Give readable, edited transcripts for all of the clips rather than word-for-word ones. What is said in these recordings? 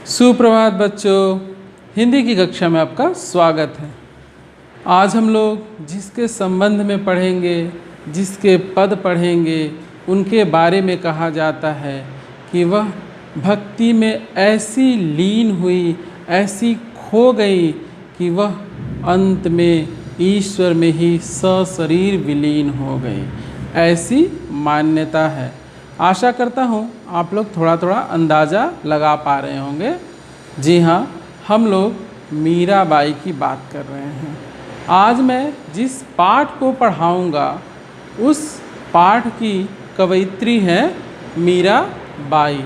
सुप्रभात बच्चों, हिंदी की कक्षा में आपका स्वागत है। आज हम लोग जिसके संबंध में पढ़ेंगे, जिसके पद पढ़ेंगे, उनके बारे में कहा जाता है कि वह भक्ति में ऐसी लीन हुई, ऐसी खो गई कि वह अंत में ईश्वर में ही सशरीर विलीन हो गई। ऐसी मान्यता है। आशा करता हूँ आप लोग थोड़ा थोड़ा अंदाज़ा लगा पा रहे होंगे। जी हाँ, हम लोग मीराबाई की बात कर रहे हैं। आज मैं जिस पाठ को पढ़ाऊँगा उस पाठ की कवयित्री है मीराबाई।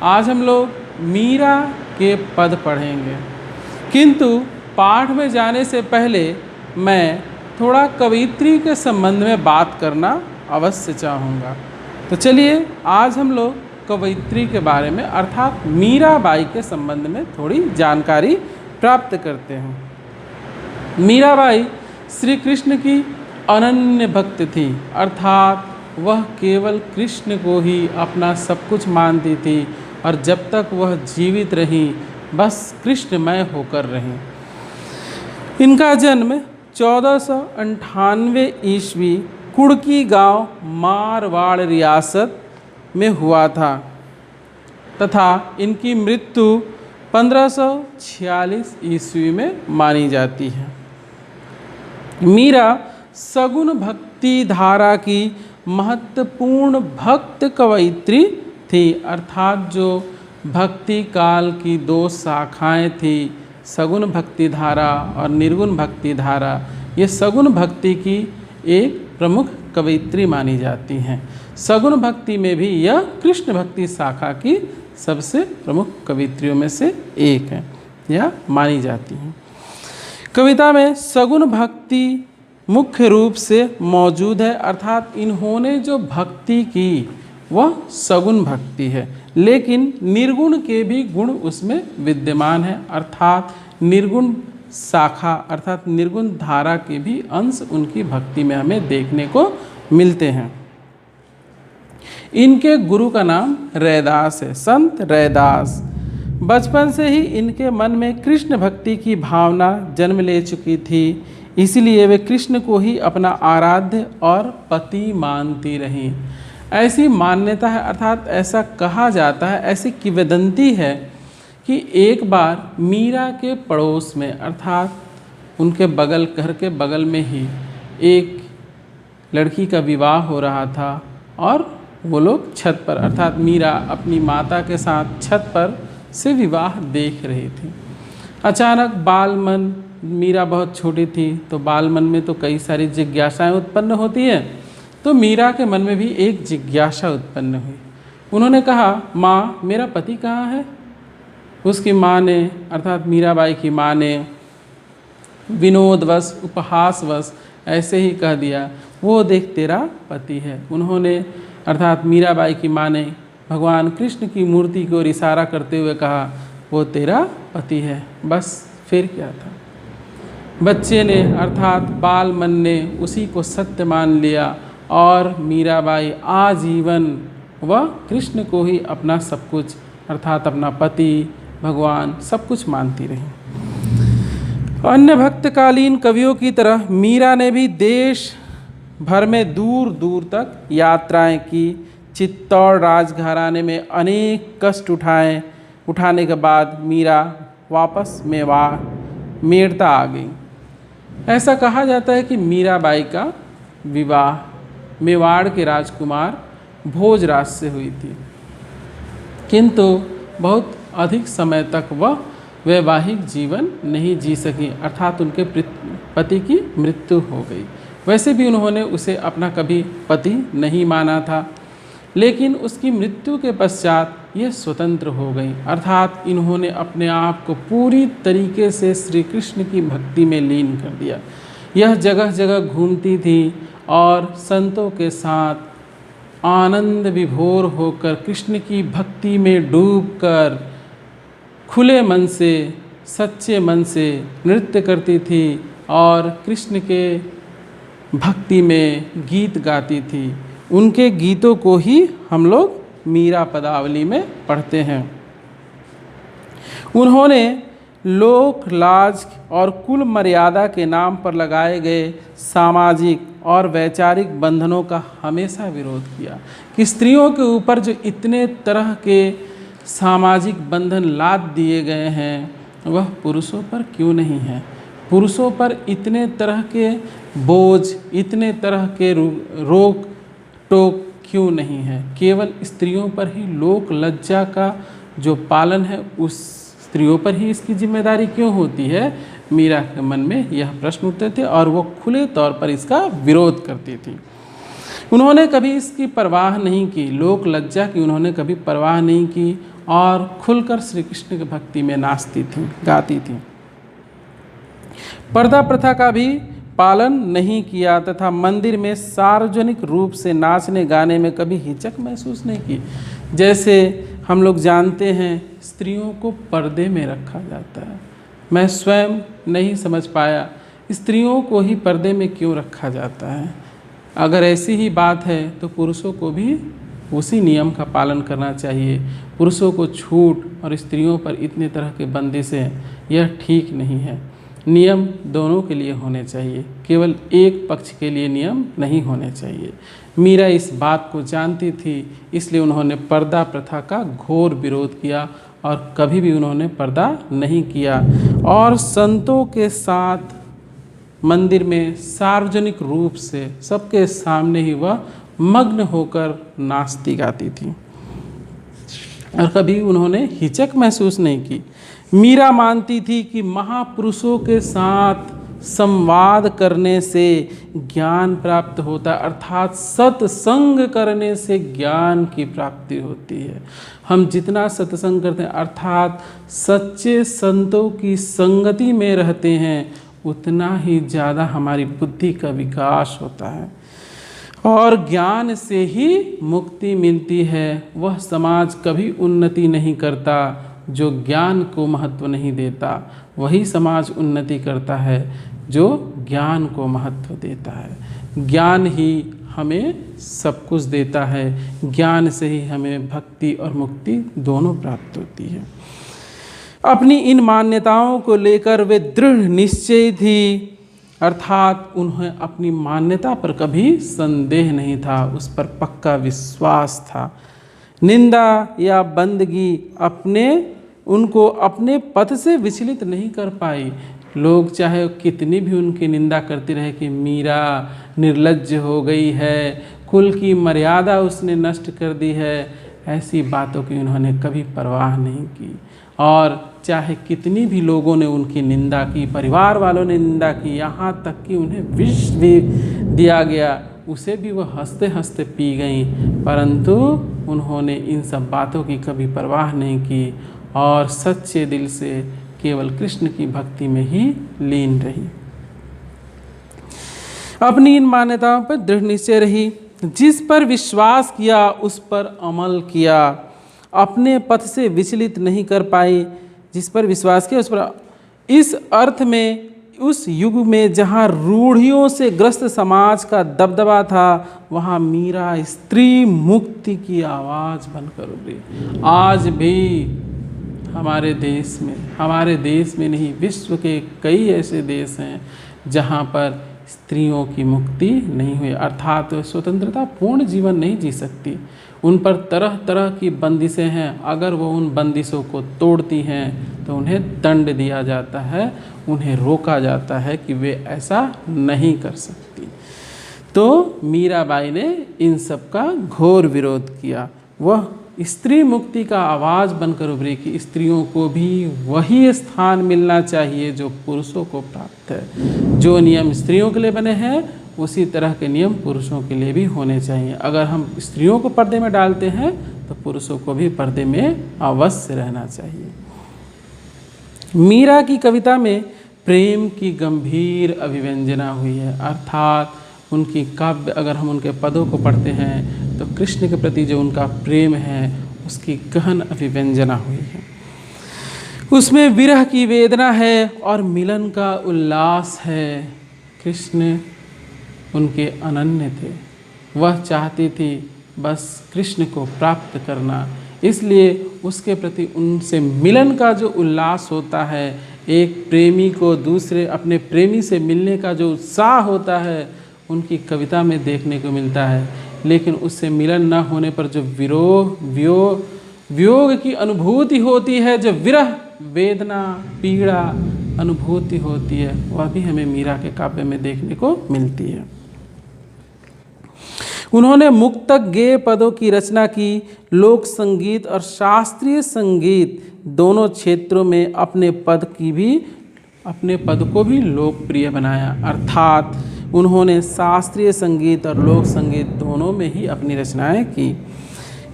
आज हम लोग मीरा के पद पढ़ेंगे, किंतु पाठ में जाने से पहले मैं थोड़ा कवयित्री के संबंध में बात करना अवश्य चाहूँगा। तो चलिए आज हम लोग कवयित्री के बारे में अर्थात मीराबाई के संबंध में थोड़ी जानकारी प्राप्त करते हैं। मीराबाई श्री कृष्ण की अनन्य भक्त थी, अर्थात वह केवल कृष्ण को ही अपना सब कुछ मानती थी और जब तक वह जीवित रही बस कृष्णमय होकर रही। इनका जन्म 1498 ईस्वी कुड़की गांव मारवाड़ रियासत में हुआ था तथा इनकी मृत्यु 1546 ईस्वी में मानी जाती है। मीरा सगुण भक्ति धारा की महत्वपूर्ण भक्त कवयित्री थी, अर्थात जो भक्ति काल की दो शाखाएं थी, सगुण भक्ति धारा और निर्गुण भक्ति धारा। ये सगुण भक्ति की एक प्रमुख कवयित्री मानी जाती हैं। सगुण भक्ति में भी यह कृष्ण भक्ति शाखा की सबसे प्रमुख कवयित्रियों में से एक है, यह मानी जाती हैं। कविता में सगुण भक्ति मुख्य रूप से मौजूद है, अर्थात इन्होंने जो भक्ति की वह सगुण भक्ति है, लेकिन निर्गुण के भी गुण उसमें विद्यमान है, अर्थात निर्गुण शाखा अर्थात निर्गुण धारा के भी अंश उनकी भक्ति में हमें देखने को मिलते हैं। इनके गुरु का नाम रैदास है, संत रैदास। बचपन से ही इनके मन में कृष्ण भक्ति की भावना जन्म ले चुकी थी, इसलिए वे कृष्ण को ही अपना आराध्य और पति मानती रहीं। ऐसी मान्यता है, अर्थात ऐसा कहा जाता है, ऐसी किंवदंती है कि एक बार मीरा के पड़ोस में अर्थात उनके बगल घर के बगल में ही एक लड़की का विवाह हो रहा था और वो लोग छत पर अर्थात मीरा अपनी माता के साथ छत पर से विवाह देख रही थी। अचानक बालमन, मीरा बहुत छोटी थी तो बालमन में तो कई सारी जिज्ञासाएं उत्पन्न होती हैं, तो मीरा के मन में भी एक जिज्ञासा उत्पन्न हुई। उन्होंने कहा, माँ मेरा पति कहाँ है? उसकी माँ ने अर्थात मीराबाई की माँ ने विनोदवश उपहासवश ऐसे ही कह दिया, वो देख तेरा पति है। उन्होंने अर्थात मीराबाई की माँ ने भगवान कृष्ण की मूर्ति की ओर इशारा करते हुए कहा, वो तेरा पति है। बस फिर क्या था, बच्चे ने अर्थात बालमन ने उसी को सत्य मान लिया और मीराबाई आजीवन वह कृष्ण को ही अपना सब कुछ अर्थात अपना पति भगवान सब कुछ मानती रही। अन्य भक्तकालीन कवियों की तरह मीरा ने भी देश भर में दूर दूर तक यात्राएं की। चित्तौड़ राजघराने में अनेक कष्ट उठाने के बाद मीरा वापस मेड़ता आ गई। ऐसा कहा जाता है कि मीराबाई का विवाह मेवाड़ के राजकुमार भोजराज से हुई थी, किंतु बहुत अधिक समय तक वह वैवाहिक जीवन नहीं जी सकी, अर्थात उनके पति की मृत्यु हो गई। वैसे भी उन्होंने उसे अपना कभी पति नहीं माना था, लेकिन उसकी मृत्यु के पश्चात ये स्वतंत्र हो गई, अर्थात इन्होंने अपने आप को पूरी तरीके से श्री कृष्ण की भक्ति में लीन कर दिया। यह जगह जगह घूमती थी और संतों के साथ आनंद विभोर होकर कृष्ण की भक्ति में डूबकर खुले मन से सच्चे मन से नृत्य करती थी और कृष्ण के भक्ति में गीत गाती थी। उनके गीतों को ही हम लोग मीरा पदावली में पढ़ते हैं। उन्होंने लोक लाज और कुल मर्यादा के नाम पर लगाए गए सामाजिक और वैचारिक बंधनों का हमेशा विरोध किया कि स्त्रियों के ऊपर जो इतने तरह के सामाजिक बंधन लाद दिए गए हैं वह पुरुषों पर क्यों नहीं है। पुरुषों पर इतने तरह के बोझ, इतने तरह के रोक टोक क्यों नहीं है। केवल स्त्रियों पर ही लोक लज्जा का जो पालन है उस स्त्रियों पर ही इसकी जिम्मेदारी क्यों होती है। मीरा के मन में यह प्रश्न उठते थे और वो खुले तौर पर इसका विरोध करती थी। उन्होंने कभी इसकी परवाह नहीं की, लोक लज्जा की उन्होंने कभी परवाह नहीं की और खुलकर श्री कृष्ण की भक्ति में नाचती थी, गाती थी। पर्दा प्रथा का भी पालन नहीं किया तथा मंदिर में सार्वजनिक रूप से नाचने गाने में कभी हिचक महसूस नहीं की। जैसे हम लोग जानते हैं स्त्रियों को पर्दे में रखा जाता है। मैं स्वयं नहीं समझ पाया स्त्रियों को ही पर्दे में क्यों रखा जाता है। अगर ऐसी ही बात है तो पुरुषों को भी उसी नियम का पालन करना चाहिए। पुरुषों को छूट और स्त्रियों पर इतने तरह के बंदिशें, यह ठीक नहीं है। नियम दोनों के लिए होने चाहिए, केवल एक पक्ष के लिए नियम नहीं होने चाहिए। मीरा इस बात को जानती थी, इसलिए उन्होंने पर्दा प्रथा का घोर विरोध किया और कभी भी उन्होंने पर्दा नहीं किया और संतों के साथ मंदिर में सार्वजनिक रूप से सबके सामने ही वह मग्न होकर नाचती गाती थी और कभी उन्होंने हिचक महसूस नहीं की। मीरा मानती थी कि महापुरुषों के साथ संवाद करने से ज्ञान प्राप्त होता है, अर्थात सत्संग करने से ज्ञान की प्राप्ति होती है। हम जितना सत्संग करते हैं अर्थात सच्चे संतों की संगति में रहते हैं उतना ही ज़्यादा हमारी बुद्धि का विकास होता है और ज्ञान से ही मुक्ति मिलती है। वह समाज कभी उन्नति नहीं करता जो ज्ञान को महत्व नहीं देता, वही समाज उन्नति करता है जो ज्ञान को महत्व देता है। ज्ञान ही हमें सब कुछ देता है, ज्ञान से ही हमें भक्ति और मुक्ति दोनों प्राप्त होती है। अपनी इन मान्यताओं को लेकर वे दृढ़ निश्चय थी, अर्थात उन्हें अपनी मान्यता पर कभी संदेह नहीं था, उस पर पक्का विश्वास था। निंदा या बंदगी उनको अपने पथ से विचलित नहीं कर पाई। लोग चाहे कितनी भी उनकी निंदा करती रहे कि मीरा निर्लज्ज हो गई है, कुल की मर्यादा उसने नष्ट कर दी है, ऐसी बातों की उन्होंने कभी परवाह नहीं की। और चाहे कितनी भी लोगों ने उनकी निंदा की, परिवार वालों ने निंदा की, यहाँ तक कि उन्हें विष भी दिया गया, उसे भी वह हंसते हंसते पी गईं, परंतु उन्होंने इन सब बातों की कभी परवाह नहीं की और सच्चे दिल से केवल कृष्ण की भक्ति में ही लीन रही। अपनी इन मान्यताओं पर दृढ़ निश्चय रही, जिस पर विश्वास किया उस पर अमल किया, अपने पथ से विचलित नहीं कर पाई। जिस पर विश्वास किया उस पर, इस अर्थ में उस युग में जहाँ रूढ़ियों से ग्रस्त समाज का दबदबा था, वहाँ मीरा स्त्री मुक्ति की आवाज़ बनकर उभरी। आज भी हमारे देश में नहीं, विश्व के कई ऐसे देश हैं जहाँ पर स्त्रियों की मुक्ति नहीं हुई, अर्थात स्वतंत्रता पूर्ण जीवन नहीं जी सकती। उन पर तरह तरह की बंदिशें हैं, अगर वो उन बंदिशों को तोड़ती हैं तो उन्हें दंड दिया जाता है, उन्हें रोका जाता है कि वे ऐसा नहीं कर सकती। तो मीराबाई ने इन सब का घोर विरोध किया। वह स्त्री मुक्ति का आवाज़ बनकर उभरी कि स्त्रियों को भी वही स्थान मिलना चाहिए जो पुरुषों को प्राप्त है। जो नियम स्त्रियों के लिए बने हैं उसी तरह के नियम पुरुषों के लिए भी होने चाहिए। अगर हम स्त्रियों को पर्दे में डालते हैं तो पुरुषों को भी पर्दे में अवश्य रहना चाहिए। मीरा की कविता में प्रेम की गंभीर अभिव्यंजना हुई है, अर्थात उनकी काव्य अगर हम उनके पदों को पढ़ते हैं तो कृष्ण के प्रति जो उनका प्रेम है उसकी गहन अभिव्यंजना हुई है। उसमें विरह की वेदना है और मिलन का उल्लास है। कृष्ण उनके अनन्य थे, वह चाहती थी बस कृष्ण को प्राप्त करना, इसलिए उसके प्रति उनसे मिलन का जो उल्लास होता है, एक प्रेमी को दूसरे अपने प्रेमी से मिलने का जो उत्साह होता है, उनकी कविता में देखने को मिलता है। लेकिन उससे मिलन न होने पर जो वियोग की अनुभूति होती है, जो विरह वेदना पीड़ा अनुभूति होती है, वह भी हमें मीरा के काव्य में देखने को मिलती है। उन्होंने मुक्तक गेय पदों की रचना की। लोक संगीत और शास्त्रीय संगीत दोनों क्षेत्रों में अपने पद को भी लोकप्रिय बनाया। अर्थात उन्होंने शास्त्रीय संगीत और लोक संगीत दोनों में ही अपनी रचनाएं की।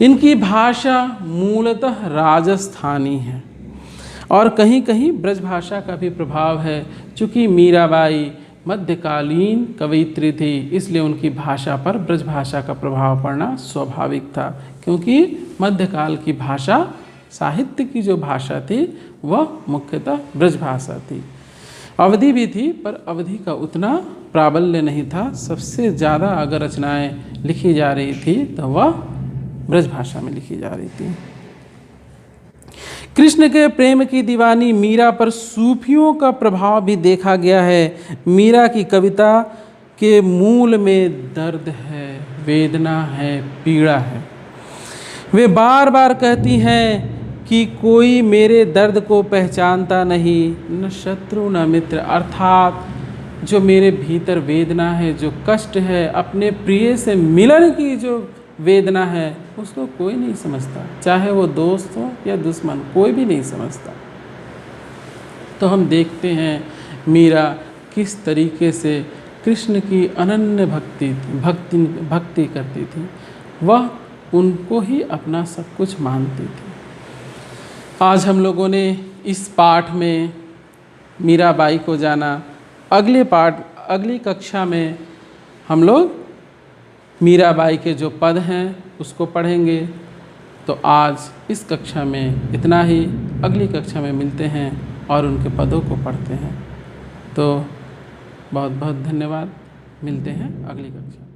इनकी भाषा मूलतः राजस्थानी है और कहीं कहीं ब्रज भाषा का भी प्रभाव है। चूँकि मीराबाई मध्यकालीन कवयित्री थी, इसलिए उनकी भाषा पर ब्रज भाषा का प्रभाव पड़ना स्वाभाविक था, क्योंकि मध्यकाल की भाषा, साहित्य की जो भाषा थी वह मुख्यतः ब्रज भाषा थी। अवधि भी थी, पर अवधि का उतना प्राबल्य नहीं था। सबसे ज़्यादा अगर रचनाएं लिखी जा रही थी तो वह ब्रज भाषा में लिखी जा रही थी। कृष्ण के प्रेम की दीवानी मीरा पर सूफियों का प्रभाव भी देखा गया है। मीरा की कविता के मूल में दर्द है, वेदना है, पीड़ा है। वे बार बार कहती हैं कि कोई मेरे दर्द को पहचानता नहीं, न शत्रु न मित्र। अर्थात जो मेरे भीतर वेदना है, जो कष्ट है, अपने प्रिय से मिलन की जो वेदना है, उसको कोई नहीं समझता, चाहे वो दोस्त हो या दुश्मन, कोई भी नहीं समझता। तो हम देखते हैं मीरा किस तरीके से कृष्ण की अनन्य भक्ति करती थी। वह उनको ही अपना सब कुछ मानती थी। आज हम लोगों ने इस पाठ में मीराबाई को जाना। अगली कक्षा में हम लोग मीराबाई के जो पद हैं उसको पढ़ेंगे। तो आज इस कक्षा में इतना ही। अगली कक्षा में मिलते हैं और उनके पदों को पढ़ते हैं। तो बहुत बहुत धन्यवाद। मिलते हैं अगली कक्षा।